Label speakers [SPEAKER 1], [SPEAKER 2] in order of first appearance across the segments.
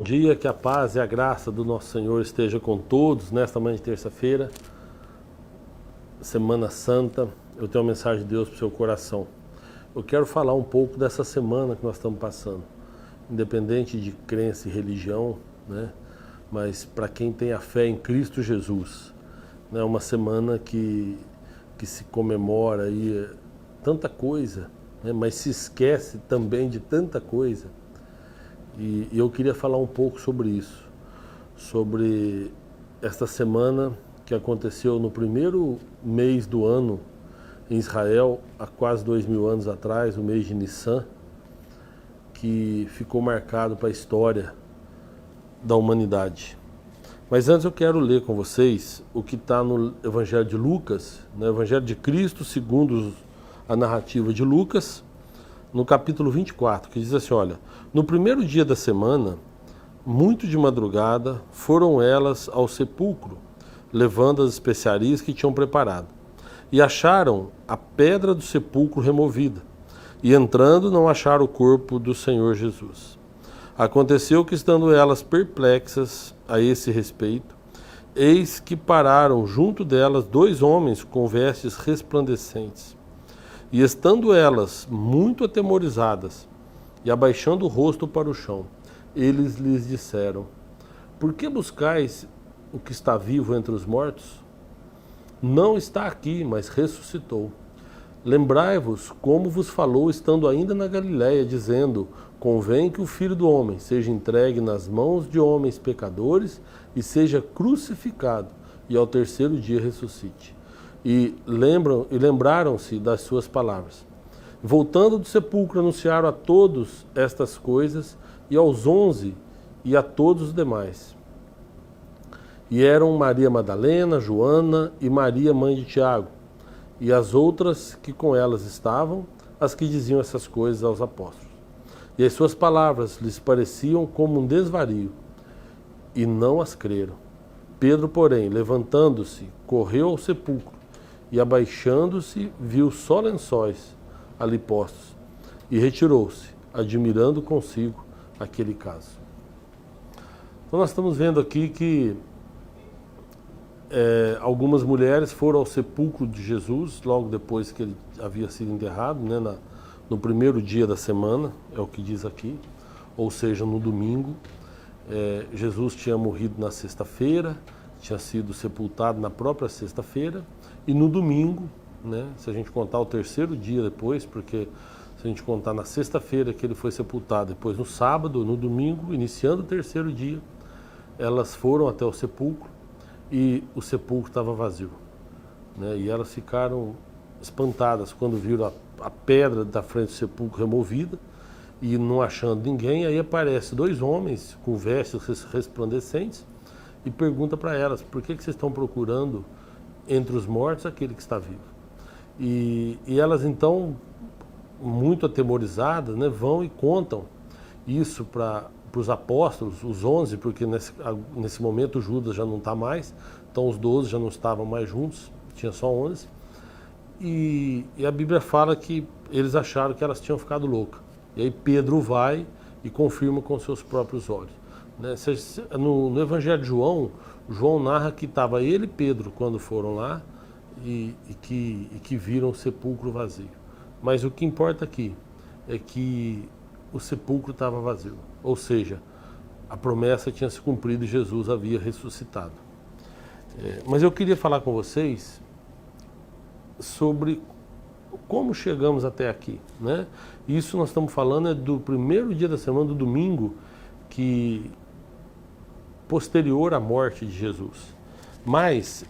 [SPEAKER 1] Bom dia, que a paz e a graça do nosso Senhor esteja com todos nesta manhã de terça-feira, Semana Santa. Eu tenho uma mensagem de Deus para o seu coração. Eu quero falar um pouco dessa semana que nós estamos passando, independente de crença e religião, né? Mas para quem tem a fé em Cristo Jesus, é uma semana que se comemora aí tanta coisa, né? Mas se esquece também de tanta coisa. E eu queria falar um pouco sobre isso, sobre esta semana que aconteceu no primeiro mês do ano em Israel, há quase 2000 anos atrás, o mês de Nissan, que ficou marcado para a história da humanidade. Mas antes eu quero ler com vocês o que está no Evangelho de Lucas, no Evangelho de Cristo, segundo a narrativa de Lucas, no capítulo 24, que diz assim, olha: no primeiro dia da semana, muito de madrugada, foram elas ao sepulcro, levando as especiarias que tinham preparado. E acharam a pedra do sepulcro removida. E entrando, não acharam o corpo do Senhor Jesus. Aconteceu que, estando elas perplexas a esse respeito, eis que pararam junto delas 2 homens com vestes resplandecentes. E estando elas muito atemorizadas, e abaixando o rosto para o chão, eles lhes disseram: por que buscais o que está vivo entre os mortos? Não está aqui, mas ressuscitou. Lembrai-vos como vos falou estando ainda na Galiléia, dizendo: convém que o Filho do Homem seja entregue nas mãos de homens pecadores e seja crucificado, e ao terceiro dia ressuscite. E lembraram-se das suas palavras. Voltando do sepulcro, anunciaram a todos estas coisas, e aos 11 e a todos os demais. E eram Maria Madalena, Joana e Maria, mãe de Tiago, e as outras que com elas estavam, as que diziam essas coisas aos apóstolos. E as suas palavras lhes pareciam como um desvario, e não as creram. Pedro, porém, levantando-se, correu ao sepulcro, e abaixando-se, viu só lençóis ali postos, e retirou-se, admirando consigo aquele caso. Então nós estamos vendo aqui que algumas mulheres foram ao sepulcro de Jesus, logo depois que ele havia sido enterrado, né, no primeiro dia da semana, é o que diz aqui, ou seja, no domingo. Jesus tinha morrido na sexta-feira, tinha sido sepultado na própria sexta-feira, e no domingo, né, se a gente contar o terceiro dia depois, porque se a gente contar na sexta-feira que ele foi sepultado, depois no sábado, no domingo, iniciando o terceiro dia, elas foram até o sepulcro e o sepulcro estava vazio, né, e elas ficaram espantadas quando viram a pedra da frente do sepulcro removida e não achando ninguém. Aí aparecem 2 homens com vestes resplandecentes e pergunta para elas: por que vocês estão procurando entre os mortos aquele que está vivo? E elas então, muito atemorizadas, né, vão e contam isso para os apóstolos, os 11, porque nesse momento Judas já não está mais, então os 12 já não estavam mais juntos, tinha só 11, e a Bíblia fala que eles acharam que elas tinham ficado loucas. E aí Pedro vai e confirma com seus próprios olhos, né? No Evangelho de João, João narra que estava ele e Pedro quando foram lá e que viram o sepulcro vazio. Mas o que importa aqui é que o sepulcro estava vazio, ou seja, a promessa tinha se cumprido e Jesus havia ressuscitado. Mas eu queria falar com vocês sobre como chegamos até aqui, né? Isso nós estamos falando do primeiro dia da semana, do domingo, que posterior à morte de Jesus. Mas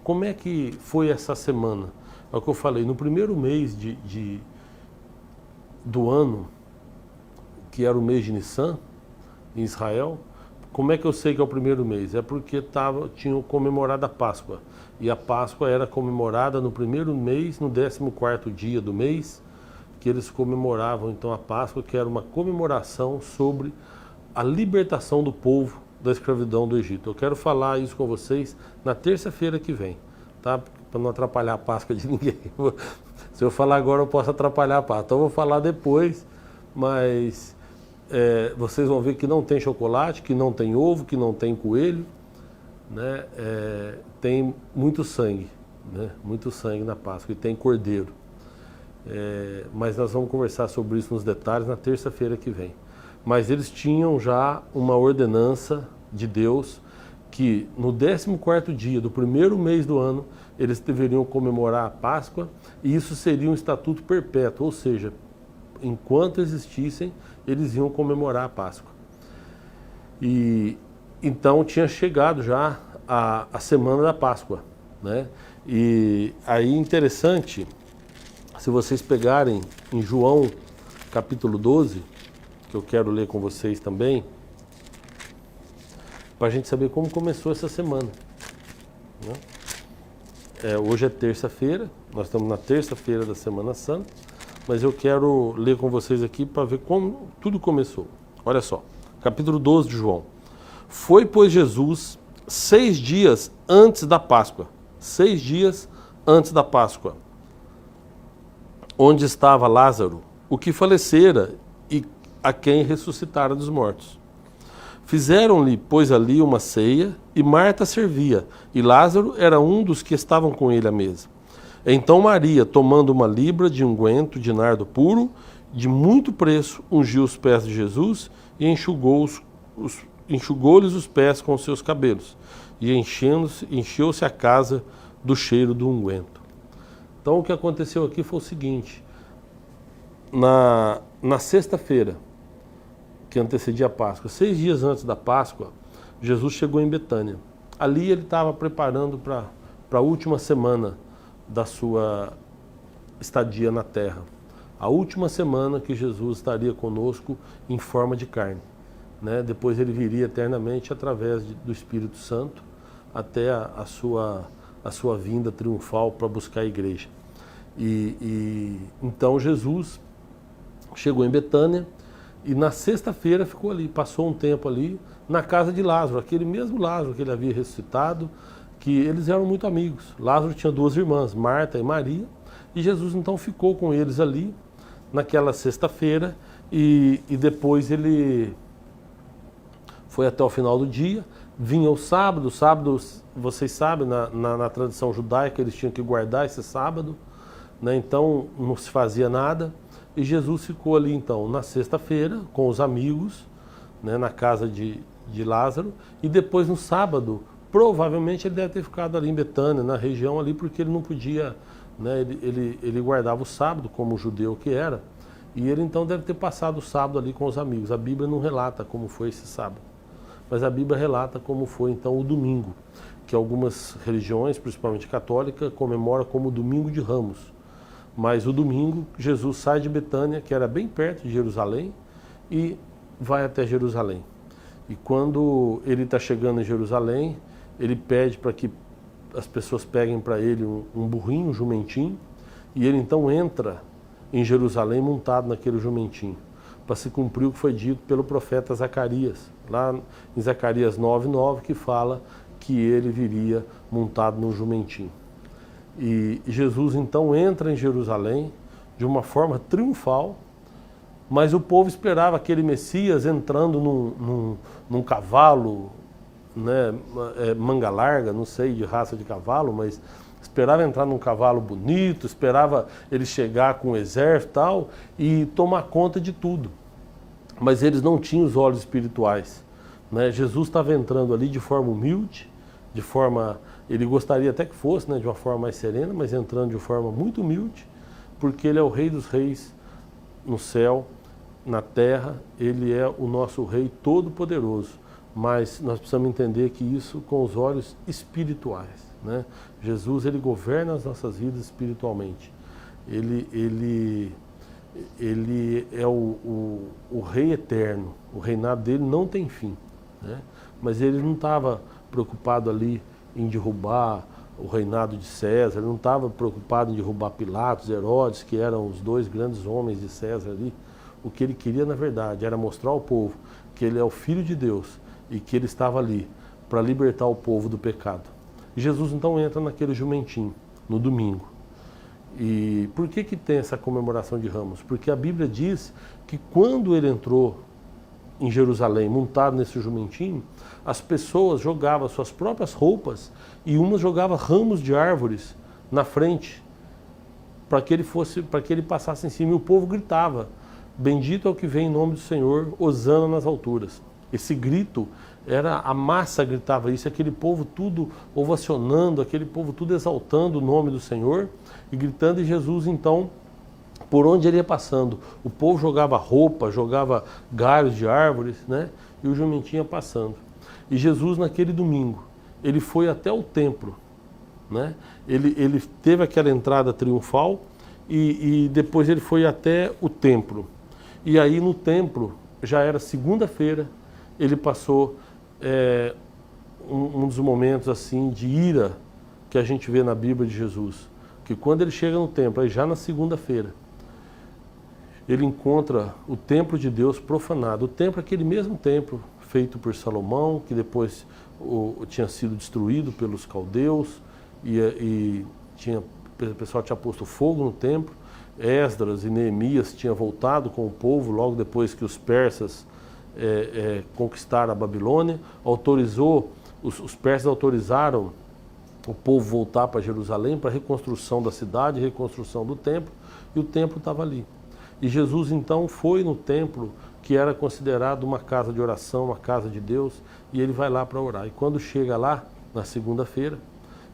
[SPEAKER 1] como é que foi essa semana? É o que eu falei, no primeiro mês do ano, que era o mês de Nissan, em Israel. Como é que eu sei que é o primeiro mês? É porque tinham comemorado a Páscoa. E a Páscoa era comemorada no primeiro mês, no 14º dia do mês, que eles comemoravam então a Páscoa, que era uma comemoração sobre a libertação do povo da escravidão do Egito. Eu quero falar isso com vocês na terça-feira que vem, tá? Para não atrapalhar a Páscoa de ninguém. Se eu falar agora, eu posso atrapalhar a Páscoa. Então eu vou falar depois, mas vocês vão ver que não tem chocolate, que não tem ovo, que não tem coelho, né? Tem muito sangue, né? Muito sangue na Páscoa, e tem cordeiro. Mas nós vamos conversar sobre isso nos detalhes na terça-feira que vem. Mas eles tinham já uma ordenança de Deus que no 14º dia do primeiro mês do ano eles deveriam comemorar a Páscoa, e isso seria um estatuto perpétuo, ou seja, enquanto existissem, eles iam comemorar a Páscoa. E então tinha chegado já a semana da Páscoa, né? E aí interessante, se vocês pegarem em João capítulo 12, que eu quero ler com vocês também, para a gente saber como começou essa semana, né? Hoje é terça-feira, nós estamos na terça-feira da Semana Santa, mas eu quero ler com vocês aqui para ver como tudo começou. Olha só, capítulo 12 de João. Foi, pois, Jesus 6 dias antes da Páscoa, 6 dias antes da Páscoa, onde estava Lázaro, o que falecera e a quem ressuscitara dos mortos. Fizeram-lhe, pois, ali uma ceia, e Marta servia, e Lázaro era um dos que estavam com ele à mesa. Então Maria, tomando uma libra de unguento de nardo puro, de muito preço, ungiu os pés de Jesus e enxugou-lhes os pés com os seus cabelos, e encheu-se a casa do cheiro do unguento. Então o que aconteceu aqui foi o seguinte: na sexta-feira, que antecedia a Páscoa, 6 dias antes da Páscoa, Jesus chegou em Betânia. Ali ele estava preparando para a última semana da sua estadia na terra. A última semana que Jesus estaria conosco em forma de carne, né? Depois ele viria eternamente através do Espírito Santo até a sua vinda triunfal para buscar a igreja. Então Jesus chegou em Betânia e na sexta-feira ficou ali, passou um tempo ali na casa de Lázaro, aquele mesmo Lázaro que ele havia ressuscitado, que eles eram muito amigos. Lázaro tinha 2 irmãs, Marta e Maria, e Jesus então ficou com eles ali naquela sexta-feira, e depois ele foi até o final do dia. Vinha o sábado, vocês sabem, na tradição judaica eles tinham que guardar esse sábado, né? Então não se fazia nada, e Jesus ficou ali então na sexta-feira com os amigos, né, na casa de Lázaro, e depois no sábado provavelmente ele deve ter ficado ali em Betânia, na região ali, porque ele não podia, né, ele guardava o sábado como judeu que era, e ele então deve ter passado o sábado ali com os amigos. A Bíblia não relata como foi esse sábado, mas a Bíblia relata como foi então o domingo, que algumas religiões, principalmente católica, comemoram como Domingo de Ramos. Mas o domingo, Jesus sai de Betânia, que era bem perto de Jerusalém, e vai até Jerusalém. E quando ele está chegando em Jerusalém, ele pede para que as pessoas peguem para ele um burrinho, um jumentinho, e ele então entra em Jerusalém montado naquele jumentinho, para se cumprir o que foi dito pelo profeta Zacarias, lá em Zacarias 9:9, que fala que ele viria montado num jumentinho. E Jesus então entra em Jerusalém de uma forma triunfal, mas o povo esperava aquele Messias entrando num cavalo, né, manga larga, não sei de raça de cavalo, mas esperava entrar num cavalo bonito, esperava ele chegar com um exército e tal, e tomar conta de tudo. Mas eles não tinham os olhos espirituais, né? Jesus estava entrando ali de forma humilde, ele gostaria até que fosse, né, de uma forma mais serena, mas entrando de forma muito humilde, porque ele é o Rei dos Reis no céu, na terra, ele é o nosso Rei Todo-Poderoso. Mas nós precisamos entender que isso com os olhos espirituais, né? Jesus, ele governa as nossas vidas espiritualmente. Ele é o Rei eterno, o reinado dele não tem fim, né? Mas ele não estava preocupado ali em derrubar o reinado de César, ele não estava preocupado em derrubar Pilatos, Herodes, que eram os 2 grandes homens de César ali. O que ele queria, na verdade, era mostrar ao povo que ele é o Filho de Deus e que ele estava ali para libertar o povo do pecado. E Jesus então entra naquele jumentinho, no domingo. E por que tem essa comemoração de Ramos? Porque a Bíblia diz que quando ele entrou em Jerusalém, montado nesse jumentinho, as pessoas jogavam suas próprias roupas e umas jogavam ramos de árvores na frente para que ele passasse em cima. E o povo gritava: bendito é o que vem em nome do Senhor, hosana nas alturas. Esse grito era, a massa gritava isso, aquele povo tudo ovacionando, aquele povo tudo exaltando o nome do Senhor e gritando. E Jesus então, por onde ele ia passando, o povo jogava roupa, jogava galhos de árvores, né? E o jumentinho ia passando. E Jesus, naquele domingo, ele foi até o templo, né? Ele teve aquela entrada triunfal e depois ele foi até o templo. E aí no templo, já era segunda-feira, ele passou um dos momentos assim de ira que a gente vê na Bíblia de Jesus. Que quando ele chega no templo, aí já na segunda-feira, ele encontra o templo de Deus profanado. O templo é aquele mesmo templo feito por Salomão, que depois tinha sido destruído pelos caldeus, e o pessoal tinha posto fogo no templo. Esdras e Neemias tinham voltado com o povo logo depois que os persas conquistaram a Babilônia. Os persas autorizaram o povo voltar para Jerusalém para a reconstrução da cidade, reconstrução do templo, e o templo estava ali. E Jesus então foi no templo, que era considerado uma casa de oração, uma casa de Deus, e ele vai lá para orar. E quando chega lá, na segunda-feira,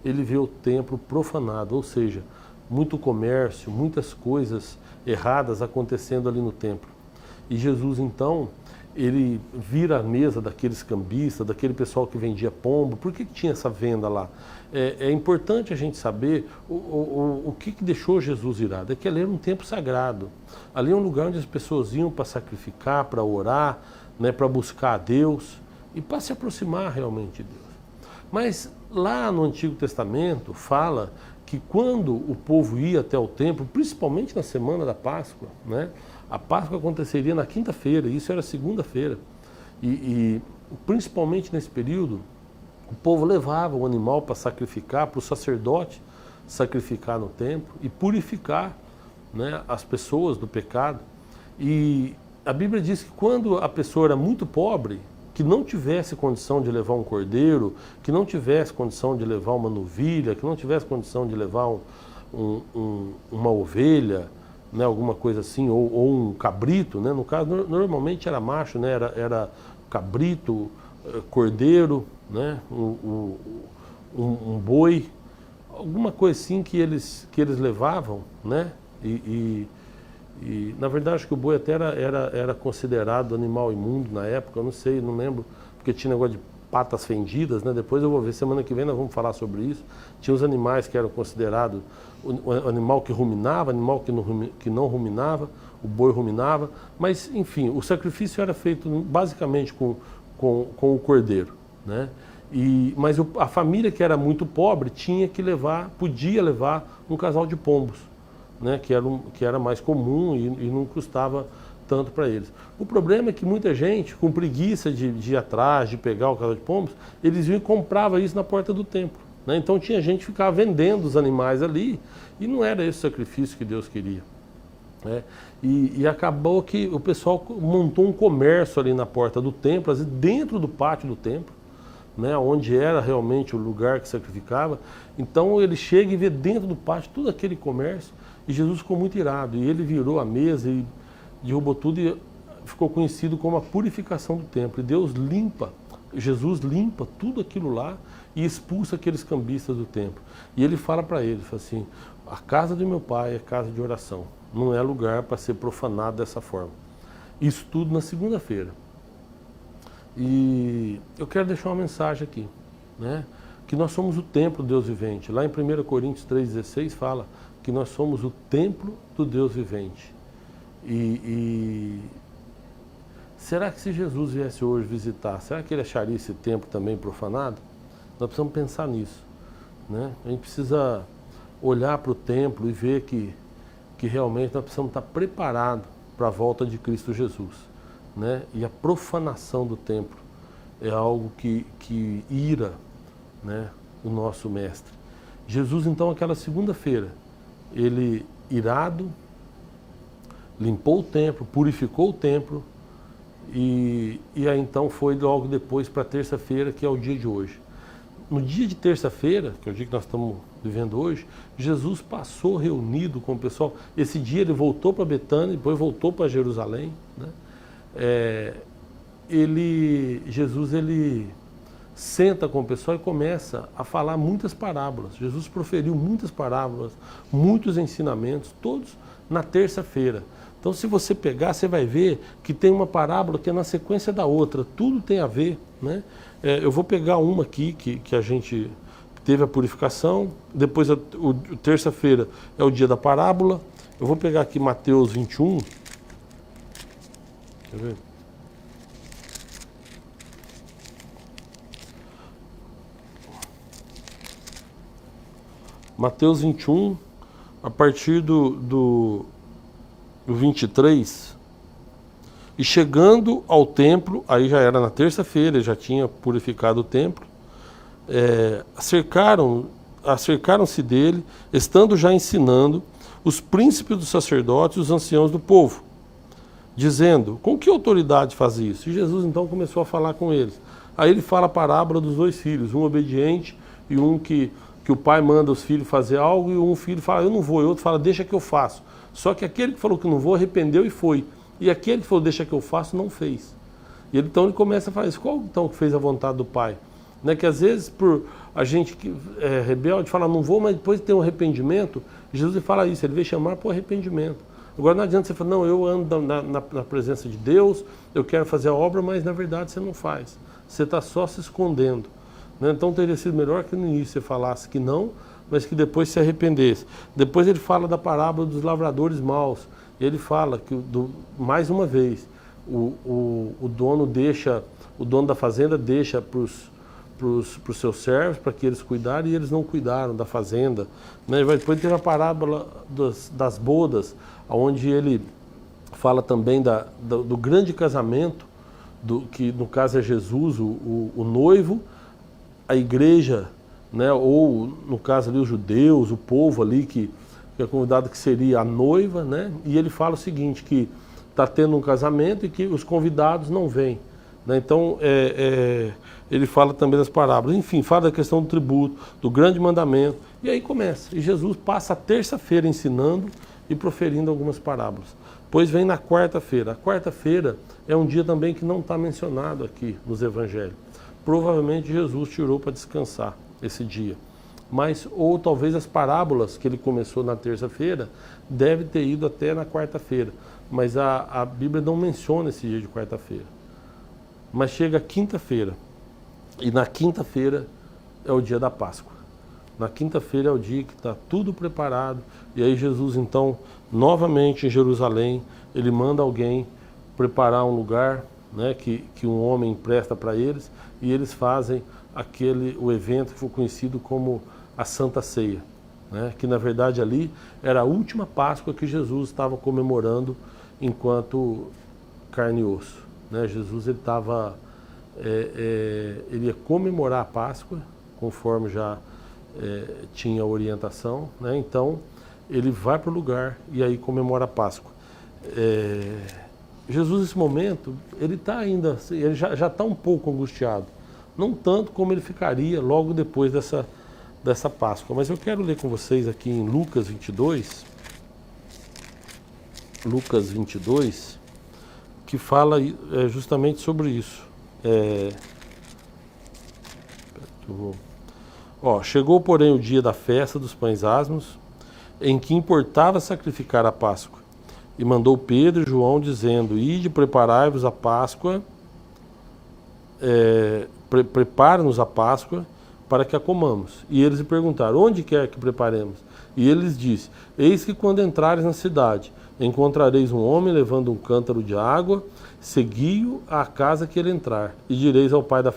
[SPEAKER 1] ele vê o templo profanado, ou seja, muito comércio, muitas coisas erradas acontecendo ali no templo. E Jesus então, ele vira a mesa daqueles cambistas, daquele pessoal que vendia pombo. Por que tinha essa venda lá? É importante a gente saber o que deixou Jesus irado. É que ali era um templo sagrado. Ali é um lugar onde as pessoas iam para sacrificar, para orar, né, para buscar a Deus e para se aproximar realmente de Deus. Mas lá no Antigo Testamento fala que quando o povo ia até o templo, principalmente na semana da Páscoa, né, a Páscoa aconteceria na quinta-feira, isso era segunda-feira, e principalmente nesse período, o povo levava o animal para sacrificar, para o sacerdote sacrificar no templo e purificar, né, as pessoas do pecado. E a Bíblia diz que quando a pessoa era muito pobre, que não tivesse condição de levar um cordeiro, que não tivesse condição de levar uma novilha, que não tivesse condição de levar uma ovelha, né, alguma coisa assim, ou um cabrito, né, no caso, normalmente era macho, né, era cabrito, cordeiro, né, um boi, alguma coisa assim que eles levavam, né, e na verdade acho que o boi até era considerado animal imundo na época, eu não sei, não lembro, porque tinha negócio de patas fendidas, né? Depois eu vou ver, semana que vem nós vamos falar sobre isso. Tinha os animais que eram considerados o animal que ruminava, animal que não ruminava, o boi ruminava, mas enfim, o sacrifício era feito basicamente com o cordeiro, né? Mas a família que era muito pobre podia levar um casal de pombos, né? Que era mais comum e não custava tanto para eles. O problema é que muita gente, com preguiça de ir atrás, de pegar o casal de pombos, eles iam e compravam isso na porta do templo, né? Então tinha gente que ficava vendendo os animais ali e não era esse o sacrifício que Deus queria, né? E acabou que o pessoal montou um comércio ali na porta do templo, dentro do pátio do templo, né, onde era realmente o lugar que sacrificava. Então ele chega e vê dentro do pátio todo aquele comércio, e Jesus ficou muito irado, e ele virou a mesa e derrubou tudo, e ficou conhecido como a purificação do templo. E Jesus limpa tudo aquilo lá e expulsa aqueles cambistas do templo. E ele fala para eles, fala assim: a casa de meu pai é casa de oração, não é lugar para ser profanado dessa forma. Isso tudo na segunda-feira. E eu quero deixar uma mensagem aqui, né? Que nós somos o templo do Deus vivente. Lá em 1 Coríntios 3,16 fala que nós somos o templo do Deus vivente. E será que se Jesus viesse hoje visitar, será que ele acharia esse templo também profanado? Nós precisamos pensar nisso, né? A gente precisa olhar para o templo e ver que realmente nós precisamos estar preparados para a volta de Cristo Jesus, né? E a profanação do templo é algo que ira, né, o nosso mestre. Jesus então, aquela segunda-feira, ele irado, limpou o templo, purificou o templo E aí então foi logo depois para terça-feira, que é o dia de hoje. No dia de terça-feira, que é o dia que nós estamos vivendo hoje, Jesus passou reunido com o pessoal. Esse dia ele voltou para Betânia, depois voltou para Jerusalém, né? Jesus senta com o pessoal e começa a falar muitas parábolas. Jesus proferiu muitas parábolas, muitos ensinamentos, todos na terça-feira. Então, se você pegar, você vai ver que tem uma parábola que é na sequência da outra, tudo tem a ver, né? Eu vou pegar uma aqui que a gente teve a purificação, depois terça-feira é o dia da parábola. Eu vou pegar aqui Mateus 21. Quer ver? Mateus 21, a partir do 23, e chegando ao templo, aí já era na terça-feira, ele já tinha purificado o templo, acercaram-se dele, estando já ensinando, os príncipes dos sacerdotes e os anciãos do povo, dizendo, com que autoridade faz isso? E Jesus então começou a falar com eles. Aí ele fala a parábola dos dois filhos, um obediente e um que o pai manda os filhos fazer algo, e um filho fala, eu não vou, e o outro fala, deixa que eu faço. Só que aquele que falou que não vou, arrependeu e foi. E aquele que falou, deixa que eu faço, não fez. E então ele começa a falar isso. Qual então que fez a vontade do pai? Né, que às vezes, por a gente que é rebelde, fala, não vou, mas depois tem um arrependimento, Jesus fala isso, ele veio chamar para o arrependimento. Agora não adianta você falar, não, eu ando na presença de Deus, eu quero fazer a obra, mas na verdade você não faz. Você está só se escondendo. Né? Então teria sido melhor que no início você falasse que não, mas que depois se arrependesse. Depois ele fala da parábola dos lavradores maus. E ele fala que, mais uma vez, o dono da fazenda deixa para os seus servos, para que eles cuidarem, e eles não cuidaram da fazenda. Né? Depois teve a parábola das bodas, onde ele fala também do grande casamento, que no caso é Jesus, o noivo, a igreja, né? Ou no caso ali os judeus, o povo ali que é convidado, que seria a noiva, né? E ele fala o seguinte, que está tendo um casamento e que os convidados não vêm. Né? Então, ele fala também das parábolas. Enfim, fala da questão do tributo, do grande mandamento. E aí começa. E Jesus passa a terça-feira ensinando e proferindo algumas parábolas. Pois vem na quarta-feira. A quarta-feira é um dia também que não está mencionado aqui nos evangelhos. Provavelmente Jesus tirou para descansar esse dia. Mas, ou talvez as parábolas que ele começou na terça-feira deve ter ido até na quarta-feira. Mas a Bíblia não menciona esse dia de quarta-feira. Mas chega quinta-feira. E na quinta-feira é o dia da Páscoa. Na quinta-feira é o dia que está tudo preparado. E aí Jesus, então, novamente em Jerusalém, ele manda alguém preparar um lugar, né, que um homem empresta para eles. E eles fazem o evento que foi conhecido como a Santa Ceia, né? Que na verdade ali era a última Páscoa que Jesus estava comemorando enquanto carne e osso, né? Jesus ele ia comemorar a Páscoa, conforme já tinha a orientação, né? Então ele vai para o lugar e aí comemora a Páscoa. Jesus nesse momento ele está ainda, ele já está um pouco angustiado, não tanto como ele ficaria logo depois dessa Páscoa. Mas eu quero ler com vocês aqui em Lucas 22, que fala justamente sobre isso. Chegou, porém, o dia da festa dos pães asmos, em que importava sacrificar a Páscoa. E mandou Pedro e João, dizendo, ide, preparai-vos a Páscoa, prepare-nos a Páscoa, para que a comamos. E eles lhe perguntaram, onde quer que preparemos? E ele lhes disse, eis que quando entrares na cidade, encontrareis um homem levando um cântaro de água, segui-o à casa que ele entrar, e direis ao pai de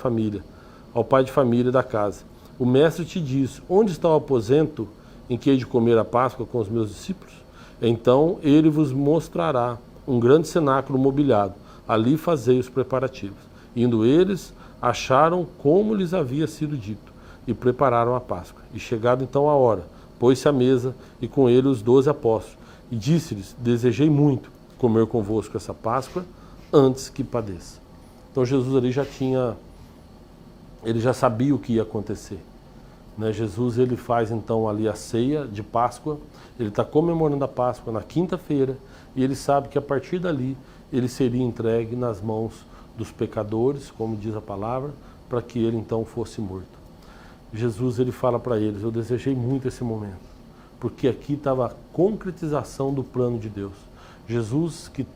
[SPEAKER 1] família da casa, o mestre te diz, onde está o aposento em que hei de comer a Páscoa com os meus discípulos? Então ele vos mostrará um grande cenáculo mobiliado, ali fazei os preparativos. Indo eles, acharam como lhes havia sido dito, e prepararam a Páscoa. E chegado então a hora, pôs-se à mesa, e com ele os 12 apóstolos. E disse-lhes, desejei muito comer convosco essa Páscoa, antes que padeça. Então Jesus ali ele já sabia o que ia acontecer. Né? Jesus ele faz então ali a ceia de Páscoa, ele está comemorando a Páscoa na quinta-feira e ele sabe que a partir dali ele seria entregue nas mãos dos pecadores, como diz a palavra, para que ele então fosse morto. Jesus ele fala para eles: eu desejei muito esse momento, porque aqui estava a concretização do plano de Deus. Jesus, que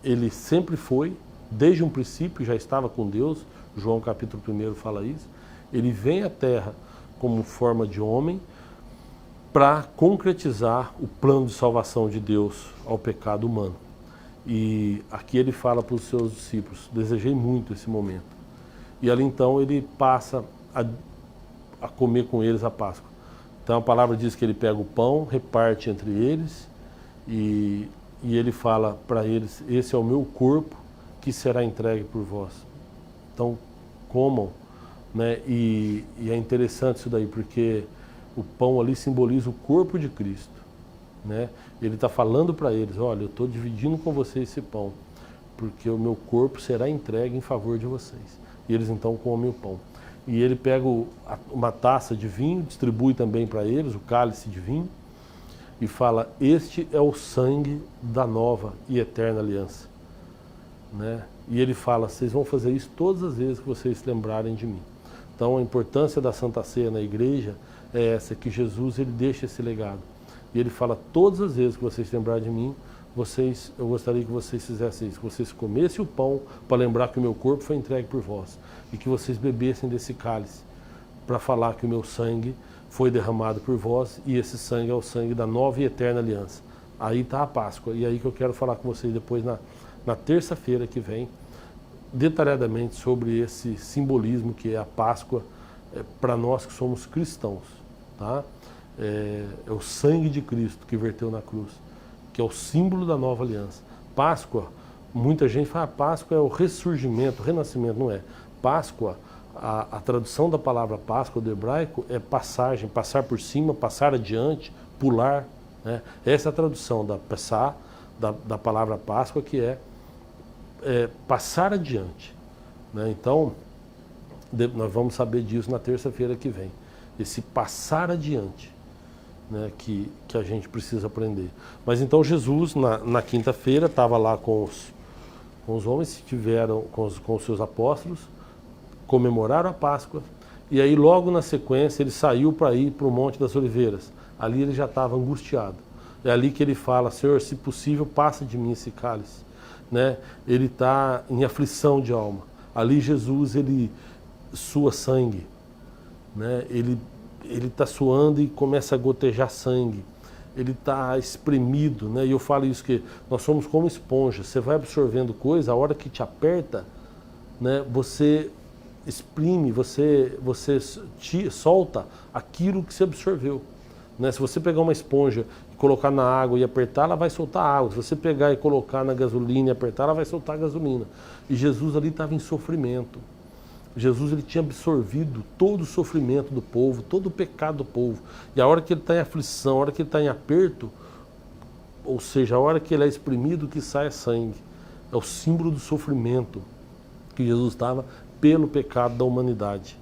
[SPEAKER 1] ele sempre foi, desde um princípio já estava com Deus, João capítulo 1 fala isso, ele vem à Terra como forma de homem para concretizar o plano de salvação de Deus ao pecado humano. E aqui ele fala para os seus discípulos: desejei muito esse momento. E ali então ele passa a comer com eles a Páscoa. Então a palavra diz que ele pega o pão, reparte entre eles e ele fala para eles: esse é o meu corpo que será entregue por vós. Então comam, né? E é interessante isso daí, porque o pão ali simboliza o corpo de Cristo, né? Ele está falando para eles: olha, eu estou dividindo com vocês esse pão, porque o meu corpo será entregue em favor de vocês. E eles então comem o pão. E ele pega uma taça de vinho, distribui também para eles o cálice de vinho e fala: este é o sangue da nova e eterna aliança, né? E ele fala: vocês vão fazer isso todas as vezes que vocês se lembrarem de mim. Então a importância da Santa Ceia na igreja é essa, que Jesus ele deixa esse legado. E ele fala: todas as vezes que vocês se lembrarem de mim, eu gostaria que vocês fizessem isso, que vocês comessem o pão para lembrar que o meu corpo foi entregue por vós, e que vocês bebessem desse cálice para falar que o meu sangue foi derramado por vós, e esse sangue é o sangue da nova e eterna aliança. Aí está a Páscoa, e aí que eu quero falar com vocês depois na terça-feira que vem, detalhadamente sobre esse simbolismo que é a Páscoa para nós que somos cristãos, tá? É o sangue de Cristo que verteu na cruz, que é o símbolo da nova aliança. Páscoa, muita gente fala: Páscoa é o ressurgimento, o renascimento. Não é. Páscoa, a tradução da palavra Páscoa do hebraico é passagem, passar por cima, passar adiante, pular, né? Essa é a tradução da passar, da palavra Páscoa, que é passar adiante, né? Então, nós vamos saber disso na terça-feira que vem. Esse passar adiante, né, que a gente precisa aprender. Mas então Jesus, na quinta-feira, estava lá com os homens que tiveram, com os seus apóstolos, comemoraram a Páscoa, e aí logo na sequência ele saiu para ir para o Monte das Oliveiras. Ali ele já estava angustiado. É ali que ele fala: Senhor, se possível, passa de mim esse cálice, né? Ele está em aflição de alma. Ali Jesus, ele sua sangue, né? Ele está suando e começa a gotejar sangue. Ele está espremido, né? E eu falo isso, que nós somos como esponja. Você vai absorvendo coisa, a hora que te aperta, né? Você exprime, você solta aquilo que você absorveu, né? Se você pegar uma esponja e colocar na água e apertar, ela vai soltar água. Se você pegar e colocar na gasolina e apertar, ela vai soltar gasolina. E Jesus ali estava em sofrimento. Jesus ele tinha absorvido todo o sofrimento do povo, todo o pecado do povo. E a hora que ele está em aflição, a hora que ele está em aperto, ou seja, a hora que ele é exprimido, que sai sangue. É o símbolo do sofrimento que Jesus estava pelo pecado da humanidade.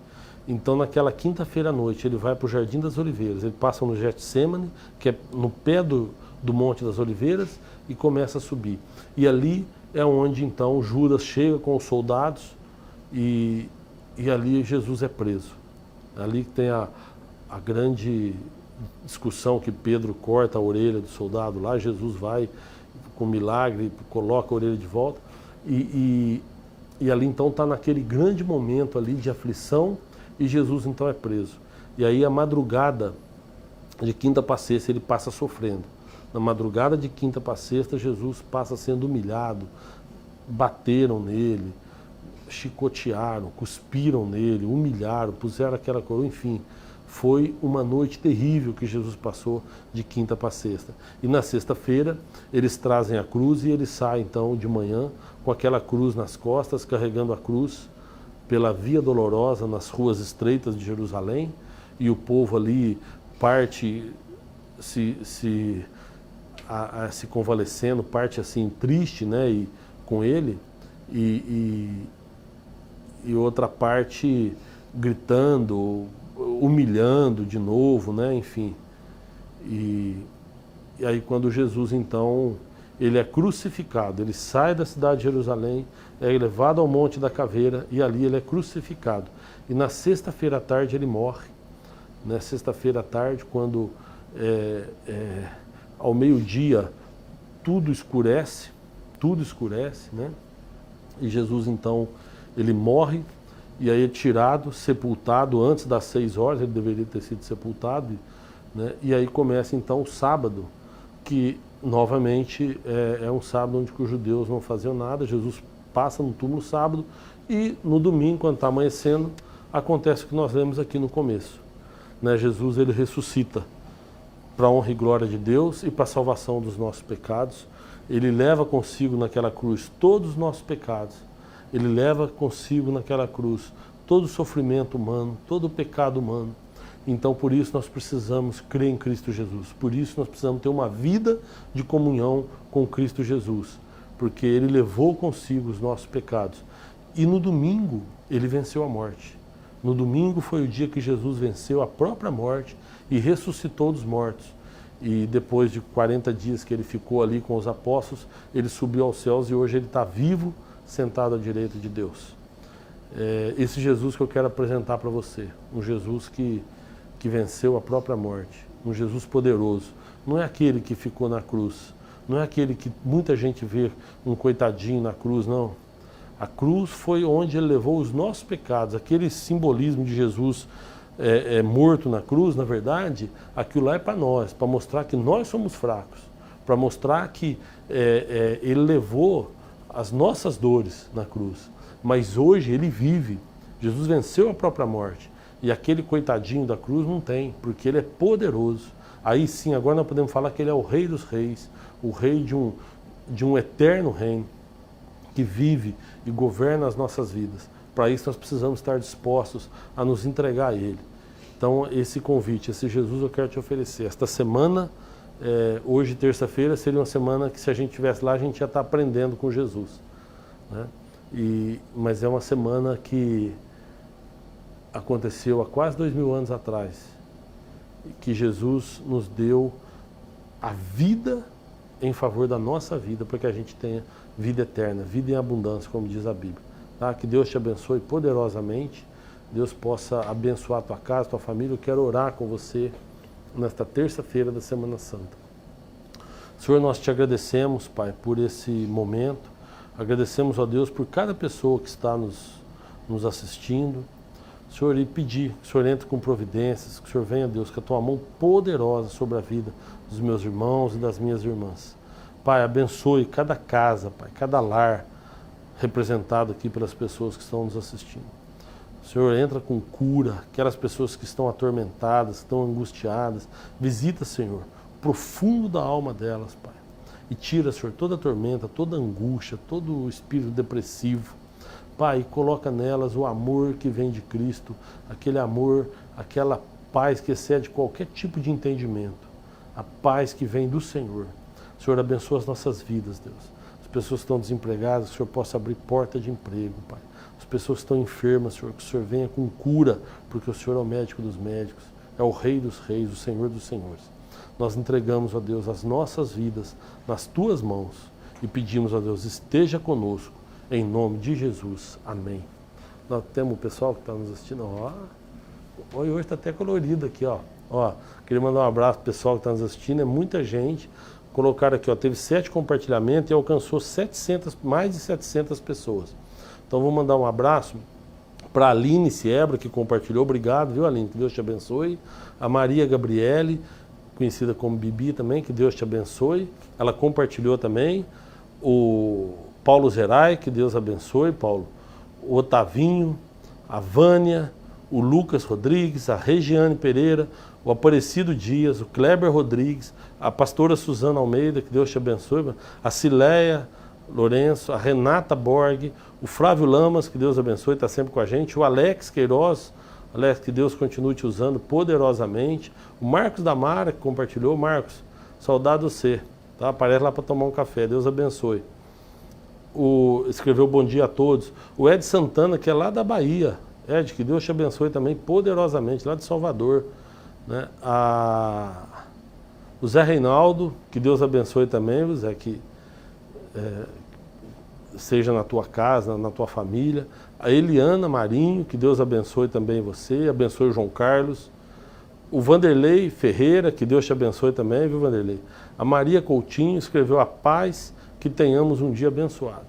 [SPEAKER 1] Então naquela quinta-feira à noite ele vai para o Jardim das Oliveiras, ele passa no Getsemane, que é no pé do Monte das Oliveiras, e começa a subir. E ali é onde então Judas chega com os soldados e ali Jesus é preso. Ali que tem a grande discussão, que Pedro corta a orelha do soldado lá, Jesus vai com milagre, coloca a orelha de volta, e ali então está naquele grande momento ali de aflição, e Jesus então é preso. E aí a madrugada de quinta para sexta ele passa sofrendo. Na madrugada de quinta para sexta Jesus passa sendo humilhado, bateram nele, chicotearam, cuspiram nele, humilharam, puseram aquela coroa, enfim. Foi uma noite terrível que Jesus passou de quinta para sexta. E na sexta-feira eles trazem a cruz e ele sai então de manhã com aquela cruz nas costas, carregando a cruz pela Via Dolorosa nas ruas estreitas de Jerusalém, e o povo ali parte se convalescendo, parte assim triste, né, e com ele, e outra parte gritando, humilhando de novo, né? Enfim. E aí quando Jesus então, ele é crucificado, ele sai da cidade de Jerusalém, é levado ao Monte da Caveira e ali ele é crucificado. E na sexta-feira à tarde ele morre. Na sexta-feira à tarde, quando ao meio-dia tudo escurece, né? E Jesus então, ele morre, e aí é tirado, sepultado antes das 6 horas, ele deveria ter sido sepultado, né? E aí começa então o sábado, que novamente é um sábado onde os judeus não faziam nada. Jesus passa no túmulo sábado, e no domingo, quando está amanhecendo, acontece o que nós lemos aqui no começo, né? Jesus, ele ressuscita para a honra e glória de Deus e para a salvação dos nossos pecados. Ele leva consigo naquela cruz todos os nossos pecados. Ele leva consigo naquela cruz todo o sofrimento humano, todo o pecado humano. Então, por isso, nós precisamos crer em Cristo Jesus. Por isso, nós precisamos ter uma vida de comunhão com Cristo Jesus. Porque Ele levou consigo os nossos pecados. E no domingo, Ele venceu a morte. No domingo foi o dia que Jesus venceu a própria morte e ressuscitou dos mortos. E depois de 40 dias que Ele ficou ali com os apóstolos, Ele subiu aos céus e hoje Ele está vivo, sentado à direita de Deus. Esse Jesus que eu quero apresentar para você, um Jesus que venceu a própria morte, um Jesus poderoso. Não é aquele que ficou na cruz, não é aquele que muita gente vê um coitadinho na cruz, não. A cruz foi onde Ele levou os nossos pecados. Aquele simbolismo de Jesus morto na cruz, na verdade, aquilo lá é para nós, para mostrar que nós somos fracos, para mostrar que Ele levou as nossas dores na cruz. Mas hoje Ele vive. Jesus venceu a própria morte. E aquele coitadinho da cruz não tem, porque Ele é poderoso. Aí sim, agora nós podemos falar que Ele é o Rei dos Reis, o Rei de um eterno reino, que vive e governa as nossas vidas. Para isso nós precisamos estar dispostos a nos entregar a Ele. Então esse convite, esse Jesus eu quero te oferecer. Esta semana, hoje terça-feira, seria uma semana que se a gente estivesse lá, a gente já está aprendendo com Jesus, né? Mas é uma semana que aconteceu há quase 2000 anos atrás, que Jesus nos deu a vida em favor da nossa vida, para que a gente tenha vida eterna, vida em abundância, como diz a Bíblia. Tá? Que Deus te abençoe poderosamente, Deus possa abençoar a tua casa, a tua família. Eu quero orar com você nesta terça-feira da Semana Santa. Senhor, nós te agradecemos, Pai, por esse momento. Agradecemos a Deus por cada pessoa que está nos assistindo. Senhor, e pedir que o Senhor entre com providências, que o Senhor venha, Deus, com a tua mão poderosa sobre a vida dos meus irmãos e das minhas irmãs. Pai, abençoe cada casa, Pai, cada lar representado aqui pelas pessoas que estão nos assistindo. O Senhor entra com cura, aquelas pessoas que estão atormentadas, que estão angustiadas. Visita, Senhor, o profundo da alma delas, Pai. E tira, Senhor, toda a tormenta, toda a angústia, todo o espírito depressivo. Pai, coloca nelas o amor que vem de Cristo, aquele amor, aquela paz que excede qualquer tipo de entendimento. A paz que vem do Senhor. Senhor, abençoa as nossas vidas, Deus. As pessoas que estão desempregadas, que o Senhor possa abrir porta de emprego, Pai. As pessoas que estão enfermas, Senhor, que o Senhor venha com cura, porque o Senhor é o médico dos médicos, é o Rei dos reis, o Senhor dos senhores. Nós entregamos, ó Deus, as nossas vidas nas Tuas mãos e pedimos, ó Deus, esteja conosco, em nome de Jesus. Amém. Nós temos o pessoal que está nos assistindo, hoje está até colorido aqui, queria mandar um abraço para o pessoal que está nos assistindo, é muita gente. Colocaram aqui, teve 7 compartilhamentos e alcançou mais de 700 pessoas. Então vou mandar um abraço para a Aline Siebra, que compartilhou. Obrigado, viu, Aline? Que Deus te abençoe. A Maria Gabriele, conhecida como Bibi também, que Deus te abençoe. Ela compartilhou também. O Paulo Zerai, que Deus abençoe, Paulo. O Otavinho, a Vânia, o Lucas Rodrigues, a Regiane Pereira, o Aparecido Dias, o Kleber Rodrigues, a pastora Suzana Almeida, que Deus te abençoe, a Cileia Lourenço, a Renata Borg, o Flávio Lamas, que Deus abençoe, está sempre com a gente, o Alex Queiroz, Alex, que Deus continue te usando poderosamente, o Marcos Damara, que compartilhou. Marcos, saudade de você, tá? Aparece lá para tomar um café, Deus abençoe. escreveu bom dia a todos. O Ed Santana, que é lá da Bahia. Ed, que Deus te abençoe também poderosamente, lá de Salvador. Né? O Zé Reinaldo, que Deus abençoe também, Zé, que seja na tua casa, na tua família. A Eliana Marinho, que Deus abençoe também você, abençoe o João Carlos. O Vanderlei Ferreira, que Deus te abençoe também, viu, Vanderlei? A Maria Coutinho escreveu a paz, que tenhamos um dia abençoado.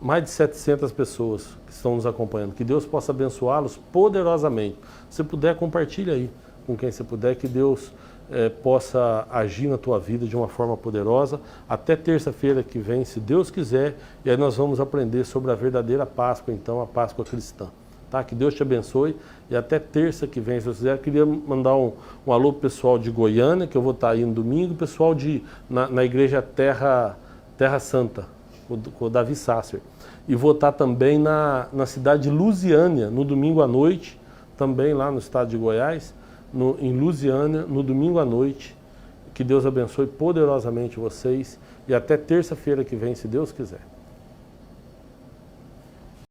[SPEAKER 1] Mais de 700 pessoas que estão nos acompanhando. Que Deus possa abençoá-los poderosamente. Se puder, compartilha aí com quem você puder, que Deus possa agir na tua vida de uma forma poderosa. Até terça-feira que vem, se Deus quiser, e aí nós vamos aprender sobre a verdadeira Páscoa, então, a Páscoa cristã. Tá? Que Deus te abençoe e até terça que vem, se você quiser. Eu queria mandar um alô pro pessoal de Goiânia, que eu vou estar aí no domingo, pessoal na igreja Terra Santa, com o Davi Sasser. E vou estar também na cidade de Lusiânia, no domingo à noite, também lá no estado de Goiás, em Lusiânia, no domingo à noite. Que Deus abençoe poderosamente vocês e até terça-feira que vem, se Deus quiser.